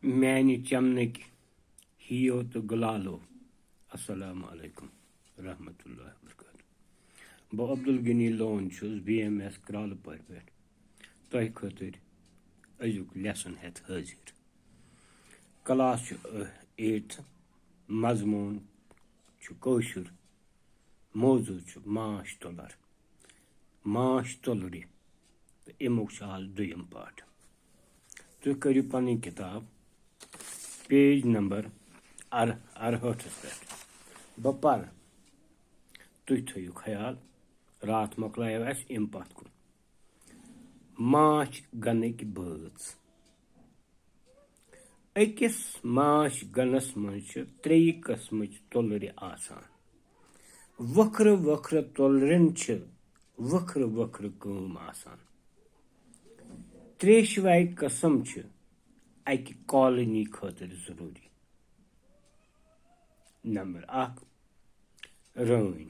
میانہِ چمنٕکۍ ہِیو تہٕ گُلالو السلام علیکم ورحمۃ اللہ وبرکاتہ بہٕ عبدالغنی لون چھُس BMS کرالہٕ پورِ پٮ۪ٹھ تۄہہِ خٲطرٕ أزیُک لیسن ہٮ۪تھ حٲضِر کلاس چھُ 8th مضموٗن چھُ کٲشُر موضوٗع چھُ ماچھ تُلر ماچھ تُلرِ تہٕ اَمیُک چھُ آز دوٚیِم پاٹ تُہۍ کٔرِو پنٕنۍ کِتاب پیج نمبر 68 پٮ۪ٹھ بہٕ پرٕ تُہۍ تھٲیِو خیال راتھ مۄکلایو اَسہِ اَمہِ پتھ کُن ماچھ گنٕکۍ بٲژ أکِس ماچھ گنس منٛز چھِ 3 قٕسمٕچ تُلرِ آسان وکھرٕ وکھرٕ تُلرٮ۪ن چھِ وکھرٕ وکھرٕ کٲم آسان تریشوے قٕسم چھِ اکہِ کالنی خٲطرٕ ضروٗری نمبر 1 رٲنۍ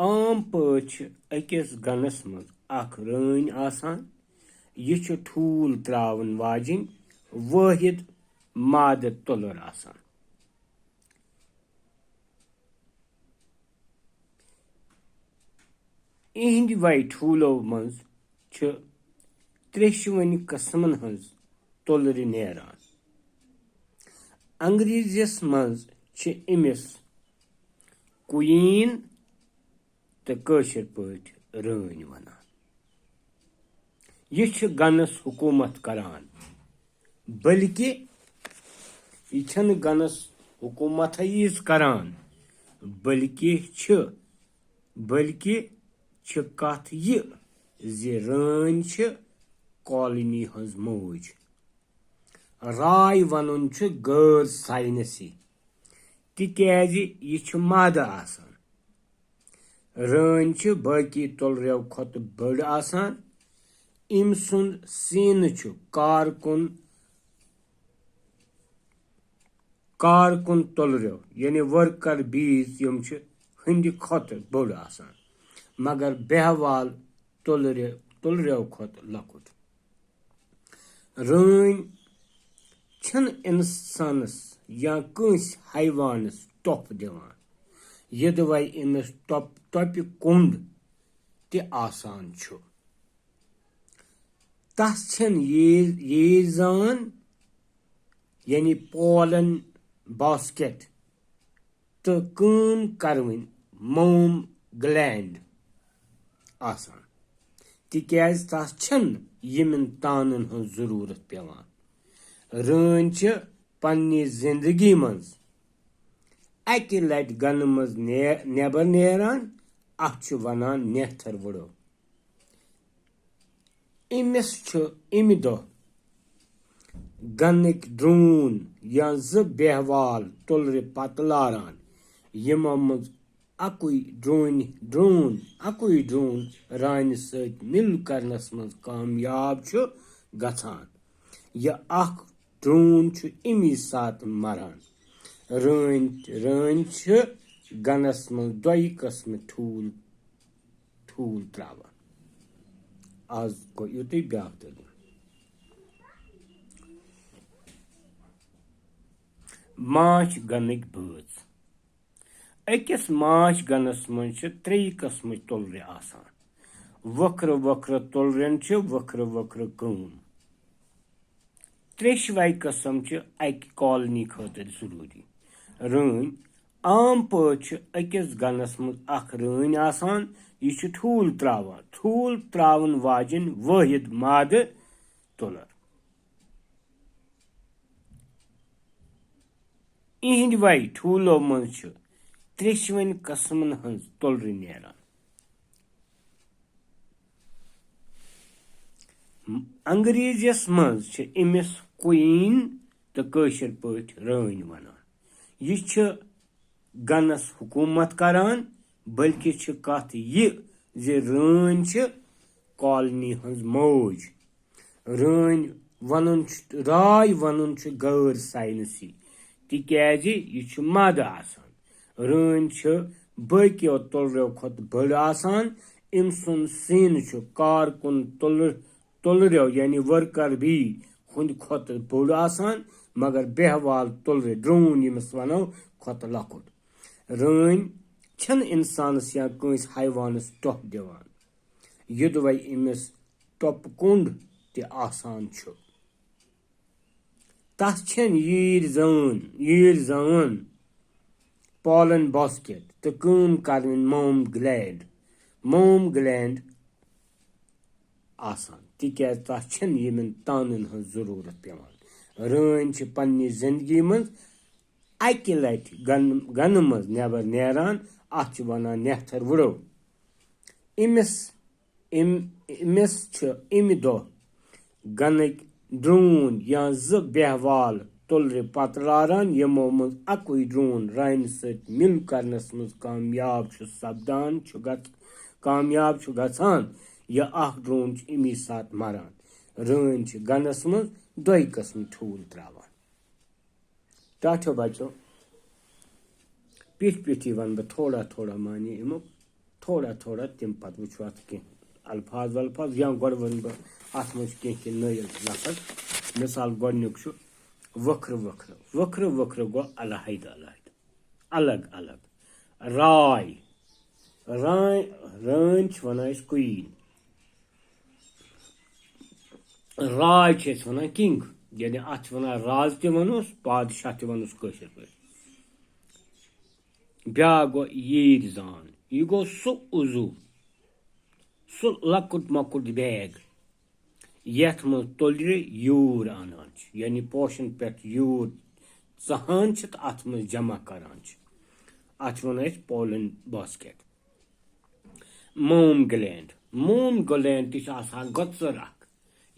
عام پٲٹھۍ چھِ أکِس گنس منٛز اکھ رٲنۍ آسان یہِ چھُ ٹھوٗل تراوَن واجیٚنۍ وٲحد مادٕ تُلر آسان اِہنٛدِ وے ٹھوٗلو منٛز چھِ تریشوٕنۍ قٕسمن ہٕنٛز تُلرِ نیران انگریزیس منٛز چھِ أمِس کویٖن تہٕ کٲشِر پٲٹھۍ رٲنۍ ونان یہِ چھِ گنس حکوٗمت کران بلکہِ یہِ چھنہٕ گنس حکوٗمتھٕے یٲژ کران بلکہِ چھِ کتھ یہِ زِ رٲنۍ چھِ کالنی ہٕنٛز موج راے ونُن چھُ غٲر ساینسی تِکیازِ یہِ چھُ مادٕ آسان رٲنۍ چھِ باقی تُلرٮ۪و کھۄتہٕ بٔڑ آسان أمۍ سُنٛد سیٖنہٕ چھُ کارکُن تُلرٮ۪و یعنی ؤرکر بیٖز یِم چھِ ہٕنٛدِ کھۄتہٕ بٔڑ آسان مگر بہوال تُلرٮ۪و کھۄتہٕ لۄکُٹ رٲنۍ چھنہٕ انسانس یا کٲنٛسہِ حیوانس ٹۄپھ دِوان یوٚدوے أمِس ٹۄپہِ کوٚنٛڈ تہِ آسان چھُ تس چھنہٕ ییٖزان یعنی پولن باسکٮ۪ٹ تہٕ کٲم کروٕنۍ موم گلینڈ آسان تِکیازِ تس چھنہٕ یِمن تانن ہٕنٛز ضروٗرت پیٚوان رٲنۍ چھِ پننہِ زندگی منٛز اکہِ لٹہِ گنہٕ منٛز نٮ۪بر نیران اتھ چھِ ونان نیتھر وٕڑو أمِس چھُ امہِ دۄہ گنٕکۍ ڈرٛوٗن یا 2 بہوال تُلرِ پتہٕ لاران یِمو منٛز اکُے ڈرٛوٗن رانہِ سۭتۍ مِل کرنس منٛز کامیاب چھُ گژھان یہِ اکھ ڈرٛوٗن چھُ امی ساتہٕ مران رٲنۍ چھِ گنس منٛز 2 قٕسمہٕ ٹھوٗل تراوان آز گوٚو یُتُے بیٛاکھ دٔلیٖل ماچھ گنٕکۍ بٲژ أکِس ماچھ گنس منٛز چھِ 3 قٕسمٕچ تُلرِ آسان وکھرٕ وکھرٕ تُلرٮ۪ن چھِ وکھرٕ وکھرٕ کٲم تریشوے قٕسم چھِ اکہِ کالنی خٲطرٕ ضروٗری رٲنۍ عام پٲٹھۍ چھِ أکِس گنس منٛز اکھ رٲنۍ آسان یہِ چھُ ٹھوٗل تراوَن واجیٚنۍ وٲحد مادٕ تُلر اِہنٛدِ وے ٹھوٗلو منٛز چھِ تریشوٕنۍ قٕسمن ہٕنٛز تُلرِ نیران انگریزیس منٛز چھِ أمِس کویٖن تہٕ کٲشِر پٲٹھۍ رٲنۍ ونان یہِ چھِ گنس حکوٗمت کران بلکہِ چھِ کتھ یہِ زِ رٲنۍ چھِ کالنی ہٕنٛز موج راے ونُن چھُ غٲر ساینسی تِکیازِ یہِ چھُ مادٕ آسان رٲنۍ چھِ باقیو تُلرٮ۪و کھۄتہٕ بٔڑ آسان أمۍ سُنٛد سیٖنہٕ چھُ کارکُن تُلرٮ۪و یعنی ؤرکر بی ہٕنٛدِ کھۄتہٕ بوٚڑ آسان मगर बेहवाल तुलरे ड्रोन यमिस वनो खोत लकुट रन छन इंसानस या कंस हैवानस टोप दिवान युद वै इमिस टोप कुंड ते आसान छु तस छन यीर जान पॉलन बास्केट तो कम करन मोम ग्लैंड आसान तिकैज तस छन यमन तानन हज जरूरत पेवान रन छ पन्नी जिंदगी मज अकि लट गन मज नेबर नेरान अत छ वनान नेथर वुड़ो इमिस छ इमि दो गनक ड्रोन या ज बेहवाल तुलरे पत लारान यमो मज अकुई ड्रोन रान सत मिल करनस मज कामयाब छ सपदान कामयाब छ गसान या अख ड्रोन छ इमी साथ मरान रन छ गनस मज दोई किस्म ठूल त्रावान टाठो बचो पिठी वन बह थोड़ा मानी इमो थोड़ा तम पत वुचो अत कह अल्फाज या गोड़ वन बह अत मज कह नयल लफज मिसाल गोडनुक छु वक्र गो अलग राय रन वन क्वीन राय वन किंग यानी अत वन राज तनोस बादशाह तनोस कशर पे ब्या गो यीर जान यह गो सह उजू सह लकुट मकुट बैग यथ मज तुलरे यूर आनान यानी पोशन पे यूर चहान अत मज जमा करान अत वन पोलन बास्केट मोम ग्लैंड तह गचर अख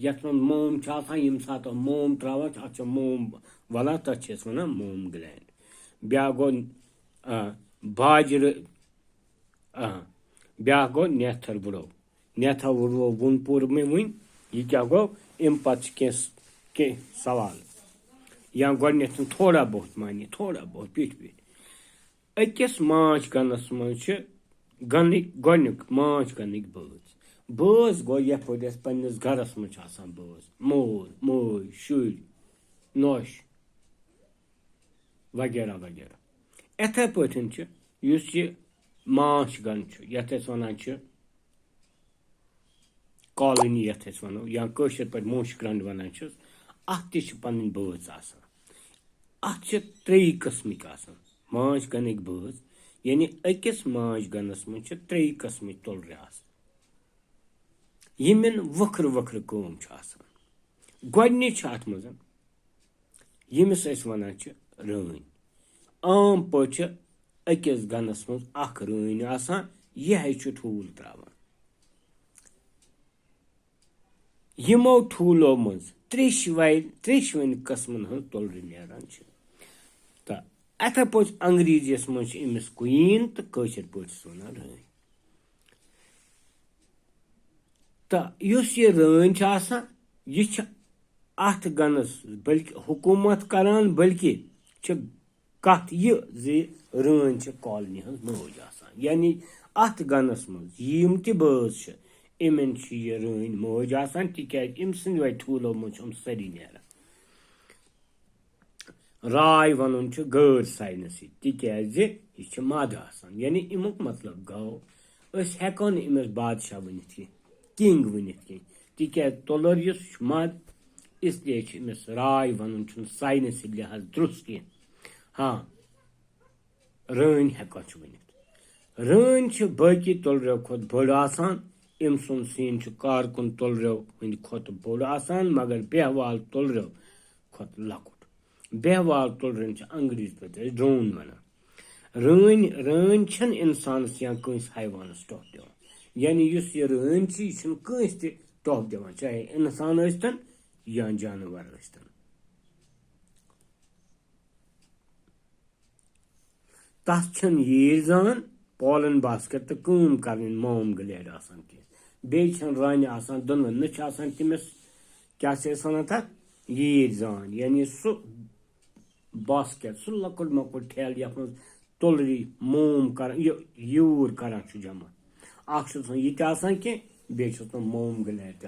यथ मज मोम यम सात मोम त्रावान अत मोम वलान तथ वन मोम ग्लैंड ब्या गो बाजर ब्या गो नेथर वुड़ो वुन पूर में वन यह क्या गो अम पे सवाल या गोडनेथ थोड़ा बहुत पीठ अकिस माच गनस मज गोडनुक माच गनक बज गो यथ पन्निस गरस मज बज मोल मोज शुर नोश वगैरह इथे पठन यह माच गन यथ वन कॉलोनी यथ वनो या कशर पे मोश ग्रंड वन अत पन बज अत त्रे किस्मिक माच गनक बज यानी अकिस माच गनस मज त्रे किस्मिक तुलरे यमन वक्र कम गोडनिच अत मज यमिस वन रन आम पे अकिस गनस मज अख रन यह ठूल त्रावान यमो ठूलो मज त्रेशवन किस्मन हज तुलरे नेरान तो अथे पे अंग्रेजीस मज अमिस क्वीन तो कशर पे वन रन तो यह रन यह अथ गनस बल्कि हुकूमत करान बल्कि कथ यह रन कॉलोनी हज मौज यानी अथ गनस मज यम तज इमन यह रन मौज तिक अम सद वे ठूलो मज सारी नेरान राय वन गैर साइनसी तिकाज यह मद यानी अमुक मतलब गो हेको नमिस बादशाह वनित किंग वनित तिकाज तुलर मद इसलिए अमिस राय वन साइनसी लिहाज दुरुस्त कह हाँ रन हेको वनित रन बाकी तुलरो खुद बड़ अम सुन सीन कारकुन तुलरो हंद खुद बड़ मगर बेहवाल तुलरो खुद लकुट बेहवाल तुलरन अंग्रेज पे ड्रोन वन रन छन इंसानस या कंस हैवानस टोप दिवान यानी यह रन यह कंस त टोप दिवान चाहे इंसान यस्तन या जानवर यस्तन तस छन यीर जान पॉलन बास्केट तो कम कर मोम ग्लैड बेन रान दोनवन न तमिस क्या वन तथ यीर जान यानी सह बास्केट सह लकुट मकुट ठेल यथ मज तुलरी मोम कर यूर कर जमा अख यह कह बे मोम ग्लैड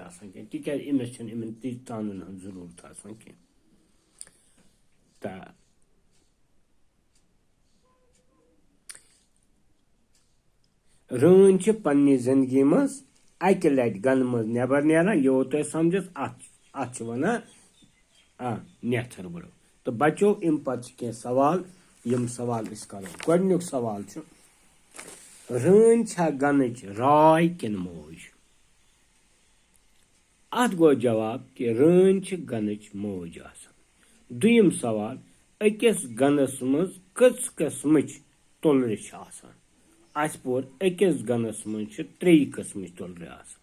तिक अमिस इन ती तानन हज जरूरत कह تہٕ رٲنۍ چھِ پننہِ زندگی منٛز اکہِ لٹہِ گنہٕ منٛز نٮ۪بر نیران یہِ تۄہہِ سمجھس اتھ چھِ ونان نٮ۪تھر وٕڑو تہٕ بچو امہِ پتہٕ چھِ کینٛہہ سوال یِم سوال أسۍ کرو گۄڈنیُک سوال چھُ رٲنۍ چھا گنٕچ راے کِنہٕ موج اتھ گوٚو جواب کہِ رٲنۍ چھِ گنٕچ موج آسان دوٚیِم سوال أکِس گنس منٛز کٔژ قٕسمٕچ تُلرِ چھِ آسان اسہِ پوٚر أکِس گنس منٛز چھِ 3 قٕسمٕچ تُلرِ آسان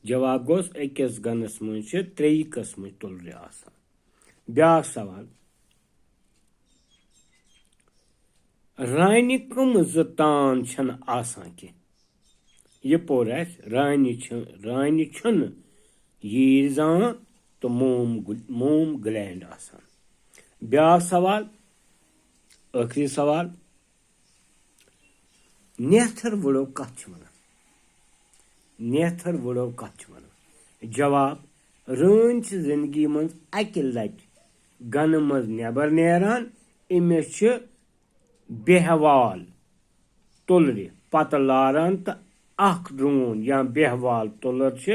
جواب گوٚس أکِس گنس منٛز چھِ 3 قٕسمٕچ تُلرِ آسان بیٛاکھ سوال رانہِ کٕم 2 تان چھنہٕ آسان کینٛہہ یہِ پوٚر اسہِ رانہِ چھُنہٕ ییٖرۍ زان تہٕ موم گلینڈ آسان بیٛاکھ سوال ٲخری سوال نٮ۪تھر وٕڑو کتھ چھِ ونان نٮ۪تھر وٕڑو کتھ چھِ ونان جواب رٲنۍ چھِ زندگی منٛز اکہِ لٹہِ گنہٕ منٛز نٮ۪بر نیران أمِس چھِ بہوال تُلرِ پتہٕ لاران تہٕ اکھ ڈرٛوٗن یا بہوال تُلر چھِ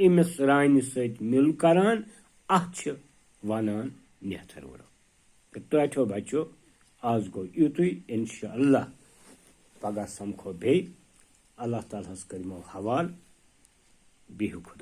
أمِس رانہِ سۭتۍ مِل کران اتھ چھِ ونان نٮ۪تھر وٕڑو تہٕ ٹٲٹھیو بچو آز گوٚو یُتُے انشاء اللہ پگاہ سمکھو بیٚیہِ اللہ تعالیٰ ہس کٔرۍمو حوالہٕ بِہِو خۄدا